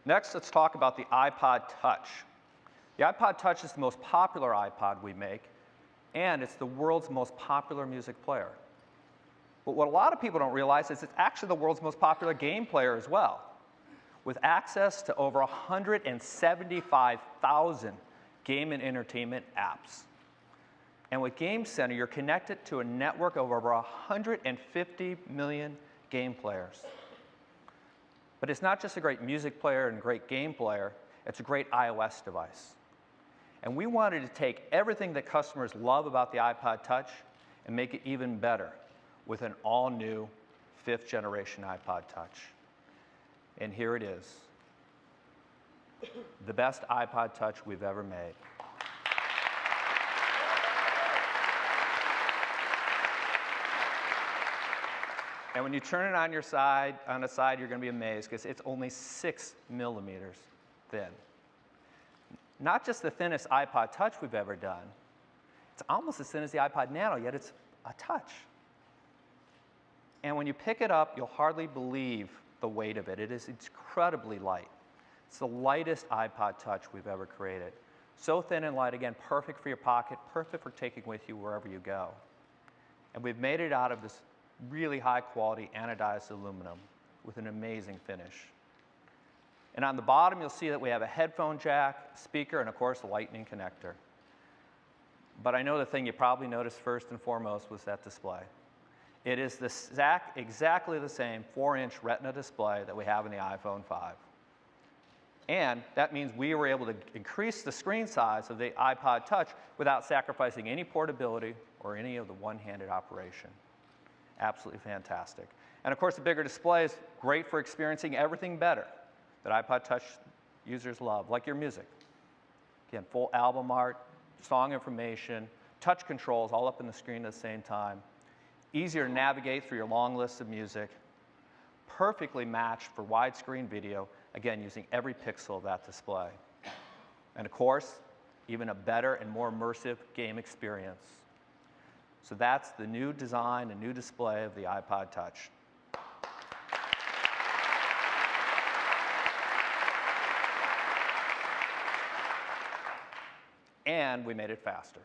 Next, let's talk about the iPod Touch. The iPod Touch is the most popular iPod we make, and it's the world's most popular music player. But what a lot of people don't realize is it's actually the world's most popular game player as well, with access to over 175,000 game and entertainment apps. And with Game Center, you're connected to a network of over 150 million game players. But it's not just a great music player and great game player, it's a great iOS device. And we wanted to take everything that customers love about the iPod Touch and make it even better with an all-new 5th generation iPod Touch. And here it is, the best iPod Touch we've ever made. And when you turn it on the side, you're going to be amazed because it's only 6 millimeters thin. Not just the thinnest iPod Touch we've ever done, it's almost as thin as the iPod Nano, yet it's a touch. And when you pick it up, you'll hardly believe the weight of it. It is incredibly light. It's the lightest iPod Touch we've ever created. So thin and light, again, perfect for your pocket, perfect for taking with you wherever you go. And we've made it out of this really high quality anodized aluminum with an amazing finish. And on the bottom, you'll see that we have a headphone jack, speaker, and of course, a lightning connector. But I know the thing you probably noticed first and foremost was that display. It is exactly the same 4-inch Retina display that we have in the iPhone 5. And that means we were able to increase the screen size of the iPod Touch without sacrificing any portability or any of the one-handed operation. Absolutely fantastic. And of course, the bigger display is great for experiencing everything better that iPod Touch users love, like your music. Again, full album art, song information, touch controls all up in the screen at the same time. Easier to navigate through your long list of music. Perfectly matched for widescreen video, again, using every pixel of that display. And of course, even a better and more immersive game experience. So that's the new design and new display of the iPod Touch. And we made it faster.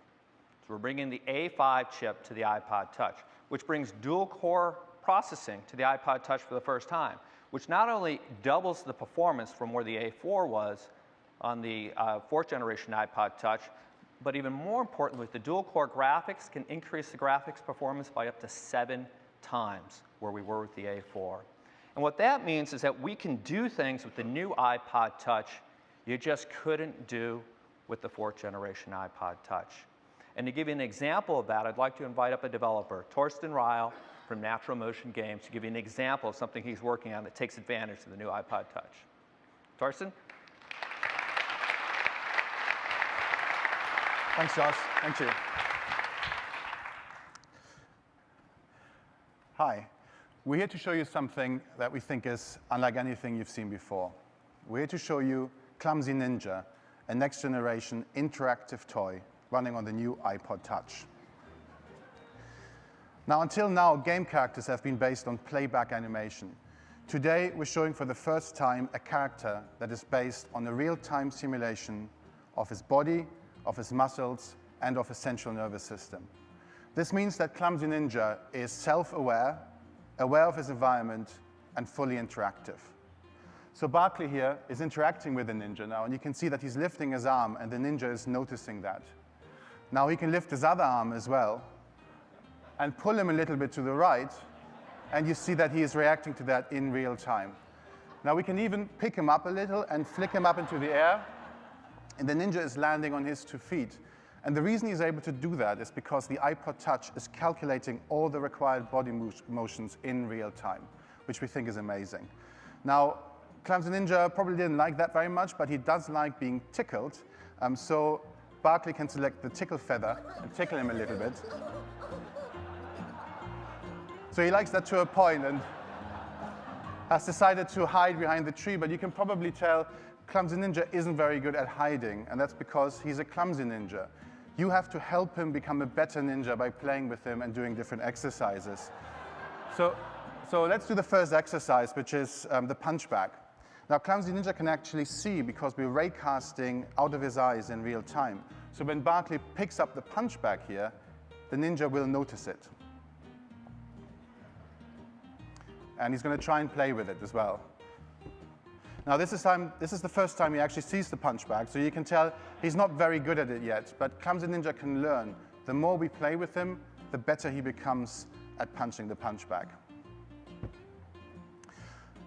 So we're bringing the A5 chip to the iPod Touch, which brings dual-core processing to the iPod Touch for the first time, which not only doubles the performance from where the A4 was on the 4th generation iPod Touch, but even more importantly, the dual-core graphics can increase the graphics performance by up to 7 times where we were with the A4. And what that means is that we can do things with the new iPod Touch you just couldn't do with the 4th generation iPod Touch. And to give you an example of that, I'd like to invite up a developer, Torsten Ryle from Natural Motion Games, to give you an example of something he's working on that takes advantage of the new iPod Touch. Torsten? Thanks, Josh. Thank you. Hi. We're here to show you something that we think is unlike anything you've seen before. We're here to show you Clumsy Ninja, a next-generation interactive toy running on the new iPod Touch. Now, until now, game characters have been based on playback animation. Today, we're showing for the first time a character that is based on a real-time simulation of his body, of his muscles, and of his central nervous system. This means that Clumsy Ninja is self-aware, aware of his environment, and fully interactive. So Barkley here is interacting with the ninja now, and you can see that he's lifting his arm, and the ninja is noticing that. Now he can lift his other arm as well, and pull him a little bit to the right, and you see that he is reacting to that in real time. Now we can even pick him up a little and flick him up into the air, and the ninja is landing on his 2 feet. And the reason he's able to do that is because the iPod Touch is calculating all the required body motions in real time, which we think is amazing. Now, Clumsy Ninja probably didn't like that very much, but he does like being tickled. So Barkley can select the tickle feather and tickle him a little bit. So he likes that to a point and has decided to hide behind the tree, but you can probably tell Clumsy Ninja isn't very good at hiding, and that's because he's a clumsy ninja. You have to help him become a better ninja by playing with him and doing different exercises. So let's do the first exercise, which is the punch bag. Now, Clumsy Ninja can actually see because we're raycasting out of his eyes in real time. So when Bartley picks up the punch bag here, the ninja will notice it. And he's going to try and play with it as well. Now, this is the first time he actually sees the punch bag, so you can tell he's not very good at it yet, but Clumsy Ninja can learn. The more we play with him, the better he becomes at punching the punch bag.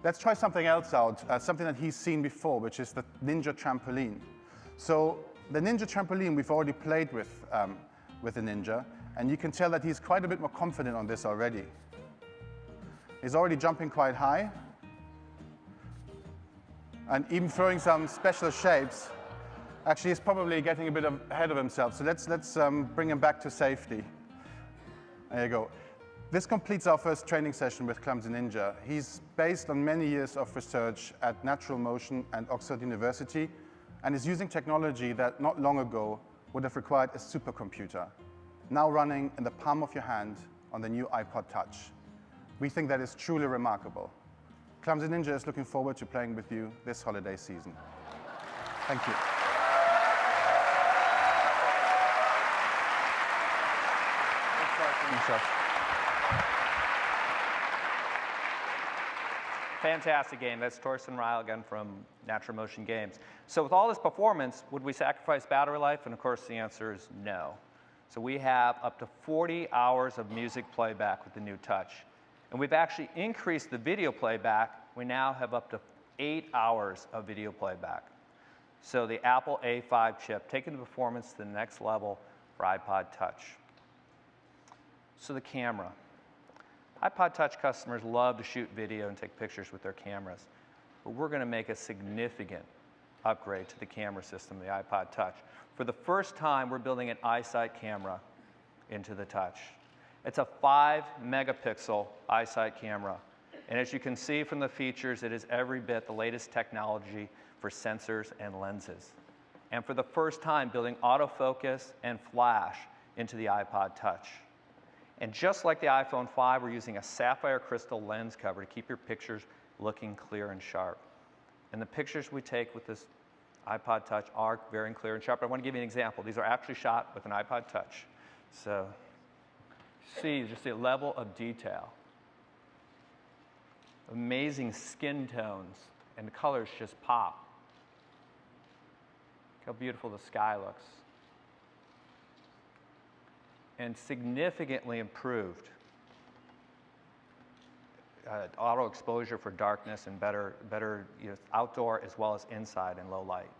Let's try something else out, something that he's seen before, which is the ninja trampoline. So the ninja trampoline we've already played with the ninja, and you can tell that he's quite a bit more confident on this already. He's already jumping quite high, and even throwing some special shapes. Actually, he's probably getting a bit ahead of himself, so let's bring him back to safety. There you go. This completes our first training session with Clumsy Ninja. He's based on many years of research at Natural Motion and Oxford University, and is using technology that not long ago would have required a supercomputer, now running in the palm of your hand on the new iPod Touch. We think that is truly remarkable. Clumsy Ninja is looking forward to playing with you this holiday season. Thank you. Fantastic game. That's Torsten Ryle again from Natural Motion Games. So with all this performance, would we sacrifice battery life? And of course, the answer is no. So we have up to 40 hours of music playback with the new Touch. And we've actually increased the video playback. We now have up to 8 hours of video playback. So the Apple A5 chip, taking the performance to the next level for iPod Touch. So the camera. iPod Touch customers love to shoot video and take pictures with their cameras, but we're going to make a significant upgrade to the camera system, the iPod Touch. For the first time, we're building an EyeSight camera into the Touch. It's a 5-megapixel EyeSight camera, and as you can see from the features, it is every bit the latest technology for sensors and lenses. And for the first time, building autofocus and flash into the iPod Touch. And just like the iPhone 5, we're using a sapphire crystal lens cover to keep your pictures looking clear and sharp. And the pictures we take with this iPod Touch are very clear and sharp. I want to give you an example. These are actually shot with an iPod Touch. So see just the level of detail. Amazing skin tones, and the colors just pop. Look how beautiful the sky looks. And significantly improved auto exposure for darkness and better outdoor as well as inside in low light.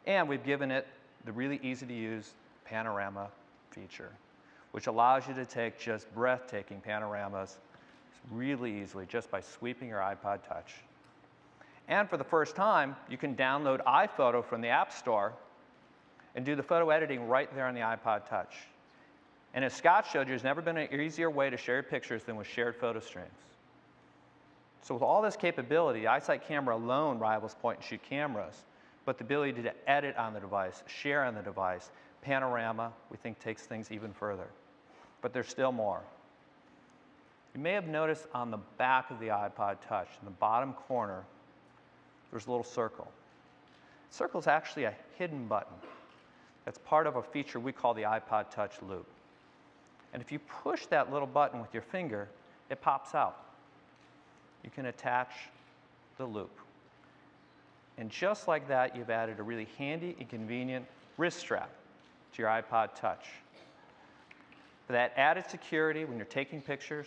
And we've given it the really easy to use panorama feature, which allows you to take just breathtaking panoramas really easily just by sweeping your iPod Touch. And for the first time, you can download iPhoto from the App Store and do the photo editing right there on the iPod Touch. And as Scott showed you, there's never been an easier way to share your pictures than with shared photo streams. So with all this capability, the EyeSight camera alone rivals point-and-shoot cameras, but the ability to edit on the device, share on the device, panorama, we think takes things even further. But there's still more. You may have noticed on the back of the iPod Touch, in the bottom corner, there's a little circle. The circle is actually a hidden button. That's part of a feature we call the iPod Touch Loop. And if you push that little button with your finger, it pops out. You can attach the loop. And just like that, you've added a really handy and convenient wrist strap to your iPod Touch. For that added security when you're taking pictures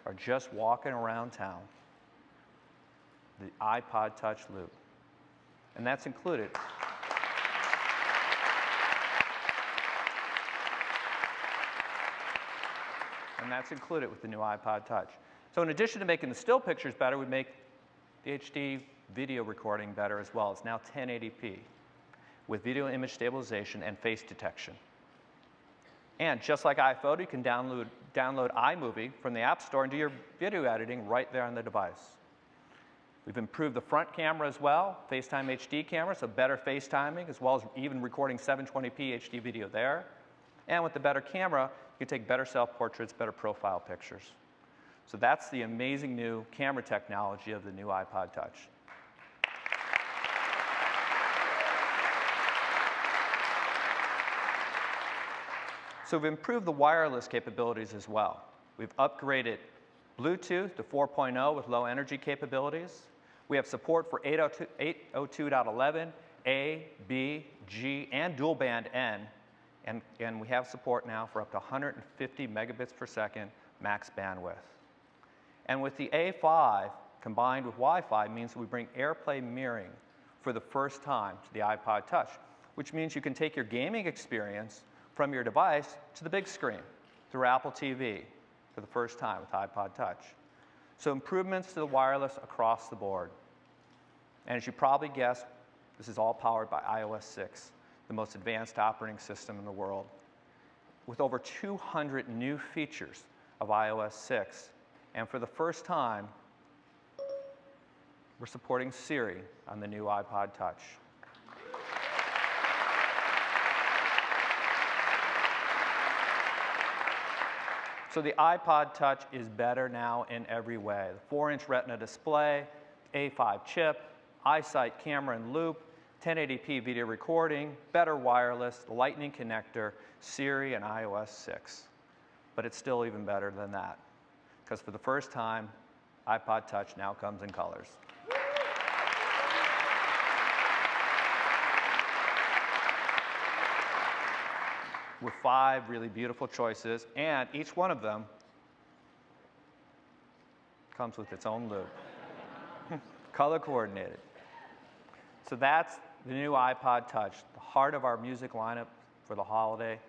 or just walking around town, the iPod Touch Loop. And that's included. And that's included with the new iPod Touch. So in addition to making the still pictures better, we make the HD video recording better as well. It's now 1080p with video image stabilization and face detection. And just like iPhoto, you can download iMovie from the App Store and do your video editing right there on the device. We've improved the front camera as well, FaceTime HD camera, so better FaceTiming, as well as even recording 720p HD video there. And with the better camera, you can take better self-portraits, better profile pictures. So that's the amazing new camera technology of the new iPod Touch. So we've improved the wireless capabilities as well. We've upgraded Bluetooth to 4.0 with low energy capabilities. We have support for 802.11, A, B, G, and dual band N. And we have support now for up to 150 megabits per second max bandwidth. And with the A5 combined with Wi-Fi means we bring AirPlay mirroring for the first time to the iPod Touch, which means you can take your gaming experience from your device to the big screen through Apple TV for the first time with iPod Touch. So improvements to the wireless across the board. And as you probably guessed, this is all powered by iOS 6, the most advanced operating system in the world, with over 200 new features of iOS 6. And for the first time, we're supporting Siri on the new iPod Touch. So the iPod Touch is better now in every way. The 4-inch Retina display, A5 chip, iSight camera and loop, 1080p video recording, better wireless, Lightning connector, Siri, and iOS 6. But it's still even better than that, because for the first time, iPod Touch now comes in colors. With 5 really beautiful choices, and each one of them comes with its own loop, color coordinated. So that's the new iPod Touch, the heart of our music lineup for the holiday.